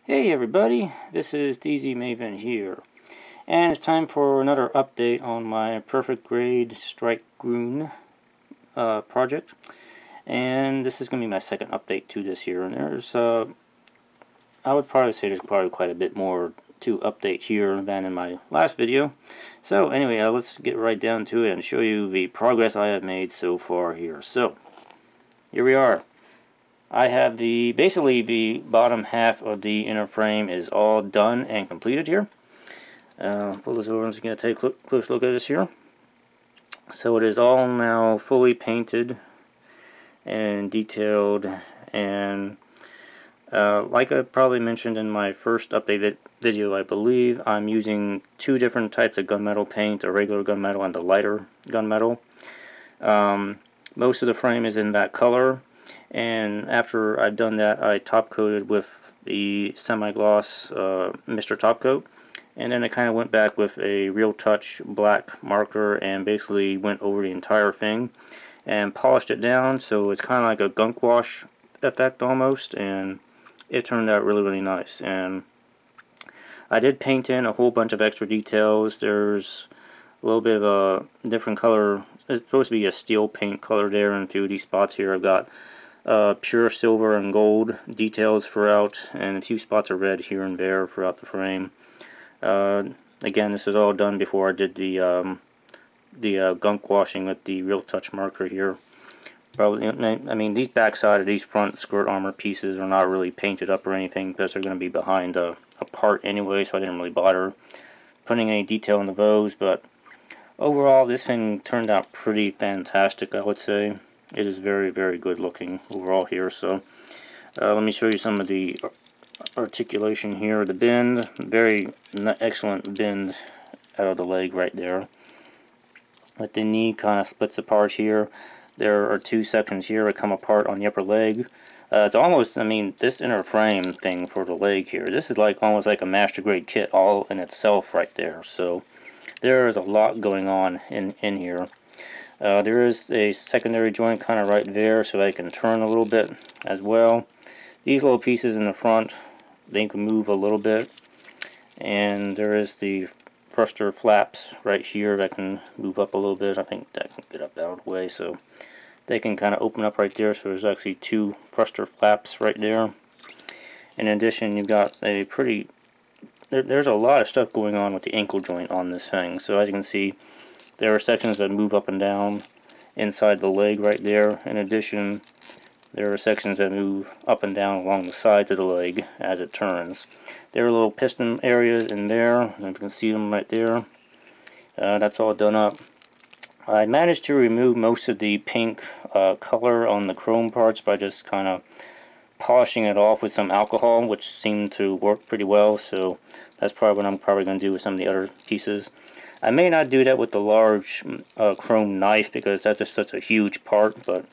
Hey everybody, this is DZ Maven here, and it's time for another update on my Perfect Grade Strike Grun project. And this is going to be my second update to this here, and there's, I would probably say there's probably quite a bit more to update here than in my last video. So anyway, let's get right down to it and show you the progress I have made so far here. So, here we are. I have basically the bottom half of the inner frame is all done and completed here. Pull this over and just going to take a close look at this here. So it is all now fully painted and detailed, and like I probably mentioned in my first updated video, I believe I'm using two different types of gunmetal paint, a regular gunmetal and the lighter gunmetal. Most of the frame is in that color. And after I've done that, I top coated with the semi-gloss Mr. Top Coat, and then I kind of went back with a Real Touch black marker and basically went over the entire thing and polished it down, so it's kind of like a gunk wash effect almost, and it turned out really nice. And I did paint in a whole bunch of extra details. There's a little bit of a different color. It's supposed to be a steel paint color there in a few of these spots here. I've got pure silver and gold details throughout, and a few spots of red here and there throughout the frame. Again, this is all done before I did the gunk washing with the Real Touch marker here. Probably, I mean, these backside of these front skirt armor pieces are not really painted up or anything because they're going to be behind a part anyway, so I didn't really bother putting any detail into those. But overall, this thing turned out pretty fantastic, I would say. It is very good looking overall here. So let me show you some of the articulation here. The bend, very excellent bend out of the leg right there. But the knee kind of splits apart here. There are two sections here that come apart on the upper leg. It's almost, I mean, this inner frame thing for the leg here, this is like almost like a master grade kit all in itself right there. So there is a lot going on in here. There is a secondary joint kind of right there, so I can turn a little bit as well. These little pieces in the front, they can move a little bit, and there is the thruster flaps right here that can move up a little bit. I think that can get up out of the way, so they can kind of open up right there. So there's actually two thruster flaps right there. In addition, you've got a pretty, there's a lot of stuff going on with the ankle joint on this thing. So as you can see, there are sections that move up and down inside the leg right there. In addition, there are sections that move up and down along the sides of the leg as it turns. There are little piston areas in there, and you can see them right there. That's all done up. I managed to remove most of the pink color on the chrome parts by just kind of polishing it off with some alcohol, which seemed to work pretty well. So that's probably what I'm going to do with some of the other pieces. I may not do that with the large chrome knife because that's just such a huge part, but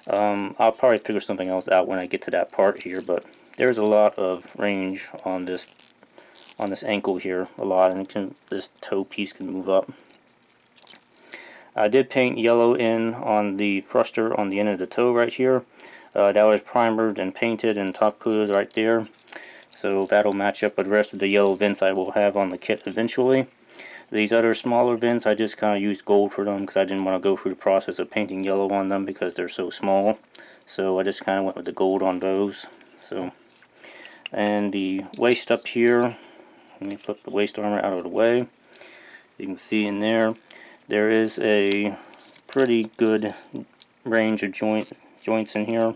I'll probably figure something else out when I get to that part here. But there's a lot of range on this ankle here, a lot, and this toe piece can move up. I did paint yellow in on the thruster on the end of the toe right here. That was primered and painted and top coated right there, so that'll match up with the rest of the yellow vents I will have on the kit eventually. These other smaller vents, I just kind of used gold for them because I didn't want to go through the process of painting yellow on them because they're so small. So I just kind of went with the gold on those. So, and the waist up here, let me flip the waist armor out of the way. You can see in there, there is a pretty good range of joints in here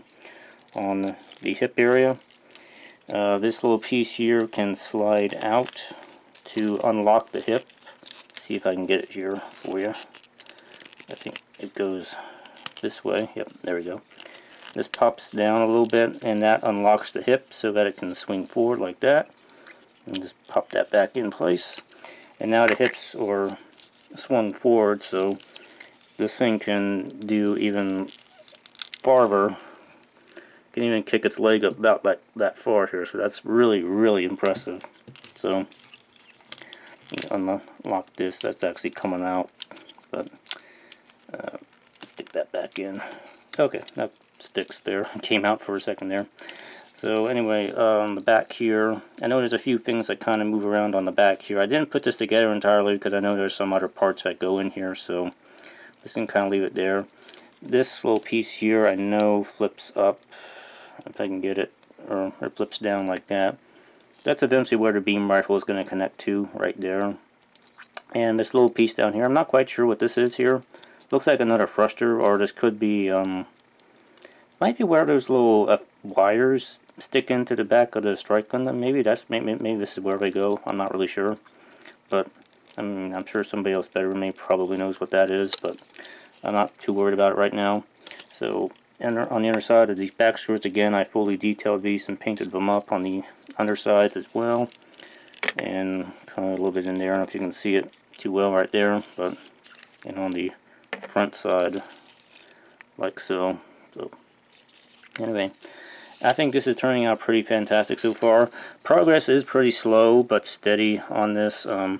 on the hip area. This little piece here can slide out to unlock the hip. See if I can get it here for you. I think it goes this way. Yep, there we go. This pops down a little bit, and that unlocks the hip so that it can swing forward like that. And just pop that back in place. And now the hips are swung forward, so this thing can do even farther. Can even kick its leg up about that far here, so that's really impressive. So unlock this, that's actually coming out, but stick that back in. Okay, that sticks there. It came out for a second there. So anyway, on the back here, I know there's a few things that kind of move around on the back here. I didn't put this together entirely because I know there's some other parts that go in here, so just gonna kind of leave it there. This little piece here I know flips up, if I can get it, or it flips down like that. That's eventually where the beam rifle is going to connect to, right there. And this little piece down here, I'm not quite sure what this is here. Looks like another thruster, or this could be, might be where those little wires stick into the back of the strike Gundam. Maybe this is where they go. I'm not really sure, but I mean, I'm sure somebody else better than me probably knows what that is, but I'm not too worried about it right now. So, and on the underside of these back screws, again, I fully detailed these and painted them up on the undersides as well, and kind of a little bit in there. I don't know if you can see it too well right there, but and on the front side, like so. So anyway, I think this is turning out pretty fantastic so far. Progress is pretty slow but steady on this. I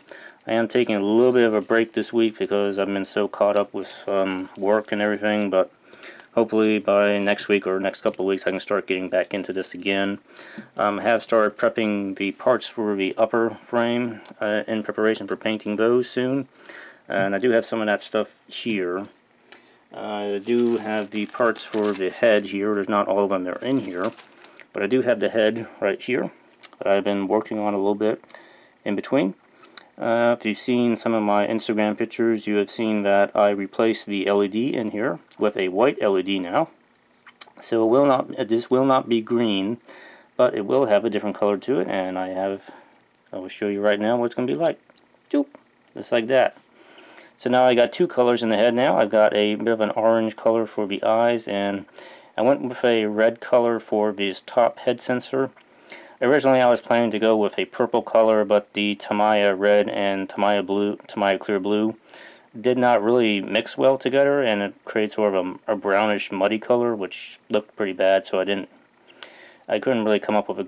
am taking a little bit of a break this week because I've been so caught up with work and everything, but hopefully by next week or next couple of weeks I can start getting back into this again. I have started prepping the parts for the upper frame in preparation for painting those soon, and I do have some of that stuff here. I do have the parts for the head here. There's not all of them that are in here, but I do have the head right here that I've been working on a little bit in between. If you've seen some of my Instagram pictures, you have seen that I replaced the LED in here with a white LED now. So this will not be green, but it will have a different color to it, and I will show you right now what it's going to be like. Joop, just like that. So now I got two colors in the head now. I've got a bit of an orange color for the eyes, and I went with a red color for this top head sensor. Originally I was planning to go with a purple color, but the Tamiya red and Tamiya clear blue did not really mix well together, and it created sort of a brownish muddy color, which looked pretty bad, so I couldn't really come up with a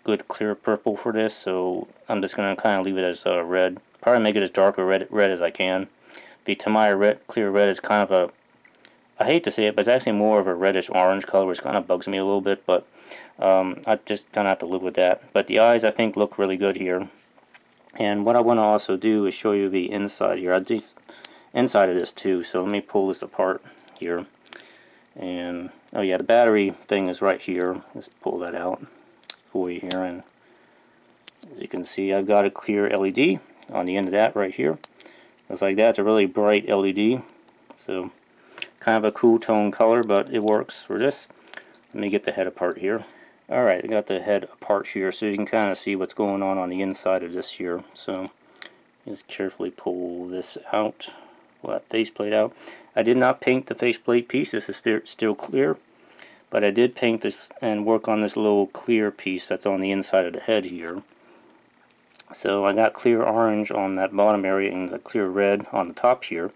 good clear purple for this, so I'm just going to kind of leave it as red. Probably make it as dark or red as I can. The Tamiya clear red is kind of I hate to say it, but it's actually more of a reddish orange color, which kind of bugs me a little bit, but I just kind of have to live with that. But the eyes, I think, look really good here. And what I want to also do is show you the inside here. Inside of this too, so let me pull this apart here. And, oh yeah, the battery thing is right here. Let's pull that out for you here. And as you can see, I've got a clear LED on the end of that right here. Looks like that's a really bright LED. So, kind of a cool tone color, but it works for this. Let me get the head apart here. Alright, I got the head apart here so you can kind of see what's going on the inside of this here. So, just carefully pull this out, pull that faceplate out. I did not paint the faceplate piece, this is still clear, but I did paint this and work on this little clear piece that's on the inside of the head here. So I got clear orange on that bottom area and the clear red on the top here.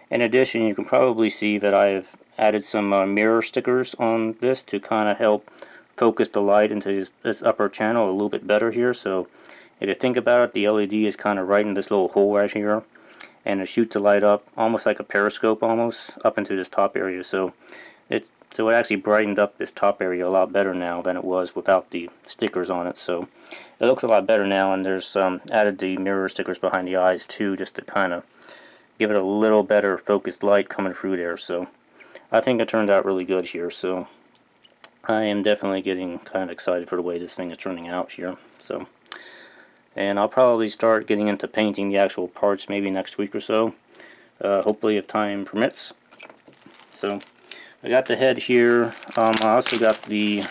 In addition, you can probably see that I have added some mirror stickers on this to kind of help focus the light into this upper channel a little bit better here. So if you think about it, the LED is kind of right in this little hole right here, and it shoots the light up almost like a periscope almost up into this top area. So it actually brightened up this top area a lot better now than it was without the stickers on it. So it looks a lot better now, and there's added the mirror stickers behind the eyes too, just to kind of give it a little better focused light coming through there. So I think it turned out really good here. So I am definitely getting kind of excited for the way this thing is turning out here. So, and I'll probably start getting into painting the actual parts maybe next week or so, hopefully if time permits. So I got the head here. I also got the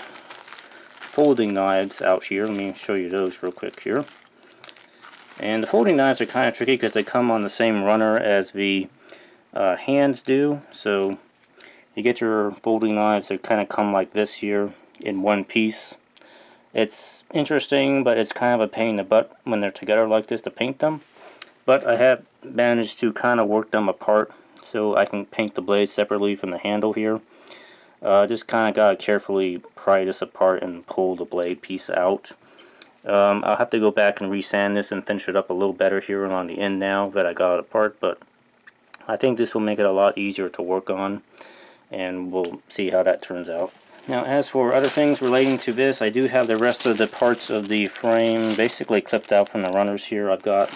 folding knives out here. Let me show you those real quick here. And the folding knives are kind of tricky because they come on the same runner as the hands do. So you get your folding knives that kind of come like this here in one piece. It's interesting, but it's kind of a pain in the butt when they're together like this to paint them. But I have managed to kind of work them apart so I can paint the blade separately from the handle here. Just kind of got to carefully pry this apart and pull the blade piece out. I'll have to go back and resand this and finish it up a little better here on the end now that I got it apart, but I think this will make it a lot easier to work on, and we'll see how that turns out. Now, as for other things relating to this, I do have the rest of the parts of the frame basically clipped out from the runners here. I've got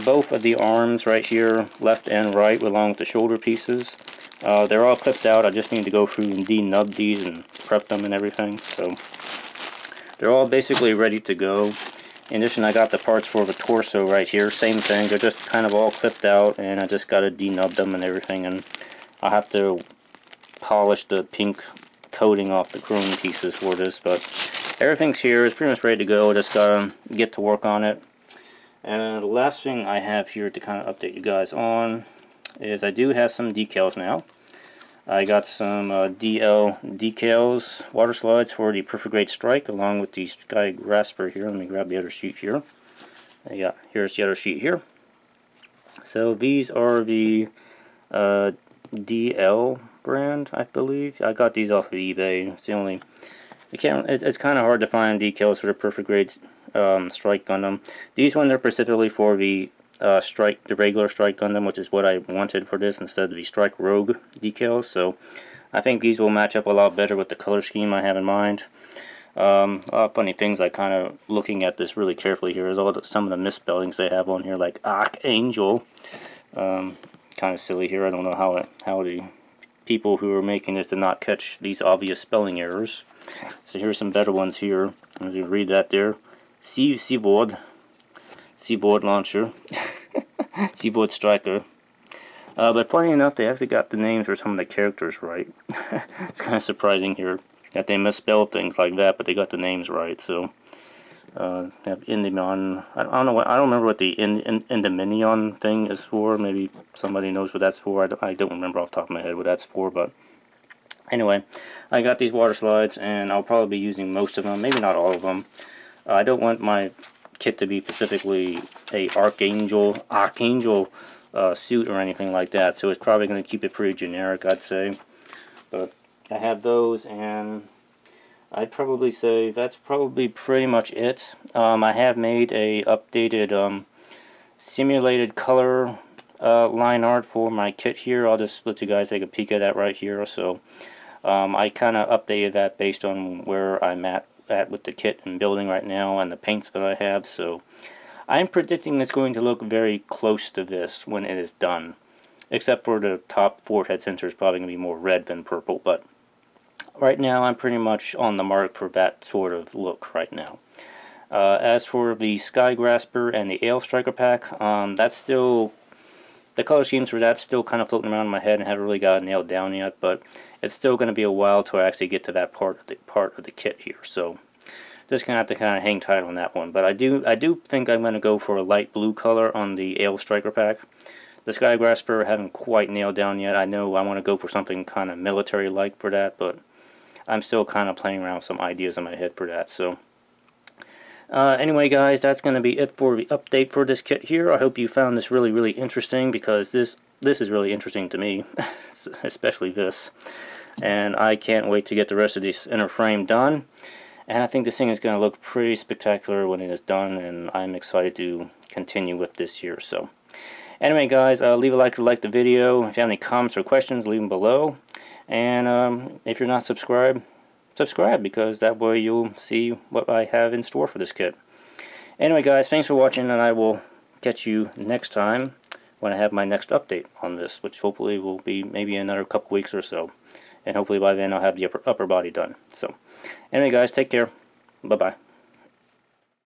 both of the arms right here, left and right, along with the shoulder pieces. They're all clipped out. I just need to go through and denub these and prep them and everything. So they're all basically ready to go. In addition, I got the parts for the torso right here. Same thing. They're just kind of all clipped out, and I just got to denub them and everything. And I'll have to polish the pink coating off the chrome pieces for this. But everything's here. It's pretty much ready to go. Just got to get to work on it. And the last thing I have here to kind of update you guys on is I do have some decals now. I got some DL decals, water slides for the Perfect Grade Strike, along with the Sky Grasper here. Let me grab the other sheet here. Here's the other sheet here. So these are the DL brand, I believe. I got these off of eBay. It's the only. It's kind of hard to find decals for the Perfect Grade Strike Gundam. These ones are specifically for the the regular Strike Gundam, which is what I wanted for this instead of the Strike Rogue decals. So I think these will match up a lot better with the color scheme I have in mind. A lot of funny things I kind of looking at this really carefully here is some of the misspellings they have on here, like Archangel. Kind of silly here. I don't know how the people who are making this did not catch these obvious spelling errors. So here's some better ones here. As you read that there, Seaboard launcher, Seaboard striker. But funny enough, they actually got the names for some of the characters right. It's kind of surprising here that they misspelled things like that, but they got the names right. So have Endymion. I don't know. I don't remember what the Endymion thing is for. Maybe somebody knows what that's for. I don't remember off the top of my head what that's for, but. Anyway, I got these water slides, and I'll probably be using most of them, maybe not all of them. I don't want my kit to be specifically a Archangel suit or anything like that, so it's probably going to keep it pretty generic, I'd say. But I have those, and I'd probably say that's probably pretty much it. I have made a updated simulated color line art for my kit here. I'll just let you guys take a peek at that right here. So I kind of updated that based on where I'm at with the kit and building right now and the paints that I have. So I'm predicting it's going to look very close to this when it is done, except for the top forehead sensor is probably going to be more red than purple. But right now I'm pretty much on the mark for that sort of look right now. As for the Sky Grasper and the Ale Striker pack, that's still, the color schemes for that's still kind of floating around in my head and haven't really got it nailed down yet, but it's still going to be a while till I actually get to that part of the kit here. So just gonna have to kind of hang tight on that one. But I do think I'm going to go for a light blue color on the Ale Striker pack. The Sky Grasper I haven't quite nailed down yet. I know I want to go for something kind of military-like for that, but I'm still kind of playing around with some ideas in my head for that. So anyway, guys, that's going to be it for the update for this kit here. I hope you found this really, really interesting, because this is really interesting to me, especially this. And I can't wait to get the rest of this inner frame done. And I think this thing is going to look pretty spectacular when it is done, and I'm excited to continue with this here. So anyway, guys, leave a like if you liked the video. If you have any comments or questions, leave them below. And if you're not subscribed, subscribe, because that way you'll see what I have in store for this kit. Anyway, guys, thanks for watching, and I will catch you next time when I have my next update on this, which hopefully will be maybe another couple weeks or so. And hopefully by then I'll have the upper body done. So anyway, guys, take care. Bye-bye.